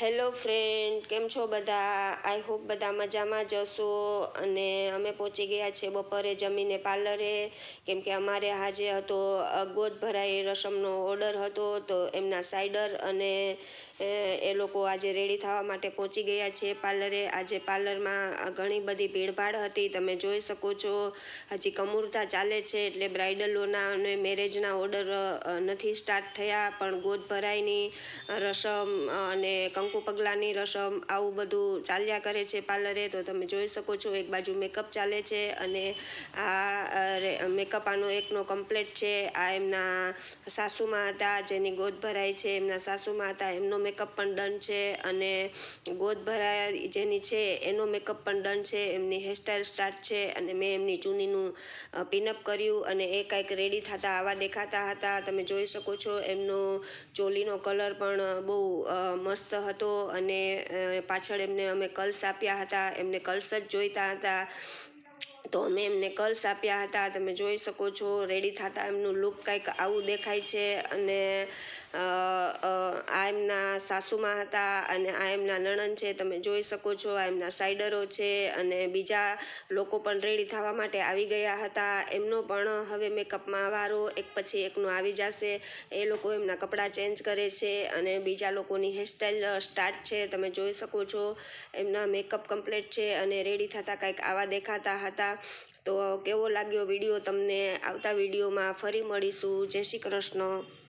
Hello friend, કેમ છો બધા? આઈ હોપ બધા મજામાં જ હશો. અને અમે પહોંચી ગયા છે બપોરે જમીને પાર્લરે, કેમ કે અમારે આજે હતો ગોદ ભરાઈ રસમનો ઓર્ડર હતો. તો એમના સાઈડર અને એ લોકો આજે રેડી થવા માટે પહોંચી ગયા છે પાર્લરે. આજે પાર્લરમાં ઘણી બધી ભીડભાડ હતી, તમે જોઈ શકો છો. હજી કમુરતા ચાલે છે, એટલે બ્રાઇડલોના અને મેરેજના ઓર્ડર નથી સ્ટાર્ટ થયા, પણ ગોદ ભરાઈની રસમ અને કંકુ પગલાની રસમ આવું બધું ચાલ્યા કરે છે પાર્લરે. તો તમે જોઈ શકો છો, એક બાજુ મેકઅપ ચાલે છે અને આ મેકઅપ આનો એકનો કમ્પ્લીટ છે. આ એમના સાસુમાં હતા જેની ગોદ ભરાઈ છે, એમના સાસુમાં હતા એમનો મેકઅપ પણ ડન છે, અને ગોદ ભરાઈ જેની છે એનો મેકઅપ પણ ડન છે. એમની હેરસ્ટાઈલ સ્ટાર્ટ છે અને મેં એમની ચૂનીનું પિનઅપ કર્યું અને એ કાંઈક રેડી થતા આવા દેખાતા હતા. તમે જોઈ શકો છો, એમનો ચોલીનો કલર પણ બહુ મસ્ત હતો અને પાછળ એમને અમે કર્લ્સ આપ્યા હતા, એમને કર્લ્સ જ જોઈતા હતા તો અમે એમને કર્લ્સ આપ્યા હતા. તમે જોઈ શકો છો, રેડી થતા એમનું લુક કંઈક આવું દેખાય છે. અને આ એમના સાસુમાં હતા અને આ એમના નણંદ છે, તમે જોઈ શકો છો. આ એમના સાઈડરો છે અને બીજા લોકો પણ રેડી થવા માટે આવી ગયા હતા. એમનો પણ હવે મેકઅપમાં વારો એક પછી એકનો આવી જશે. એ લોકો એમના કપડાં ચેન્જ કરે છે અને બીજા લોકોની હેરસ્ટાઈલ સ્ટાર્ટ છે. તમે જોઈ શકો છો, એમના મેકઅપ કમ્પ્લીટ છે અને રેડી થતા કંઈક આવા દેખાતા હતા. તો કેવો લાગ્યો વિડીયો તમને? આવતા વિડીયોમાં ફરી મળીશું. જય શ્રી કૃષ્ણ.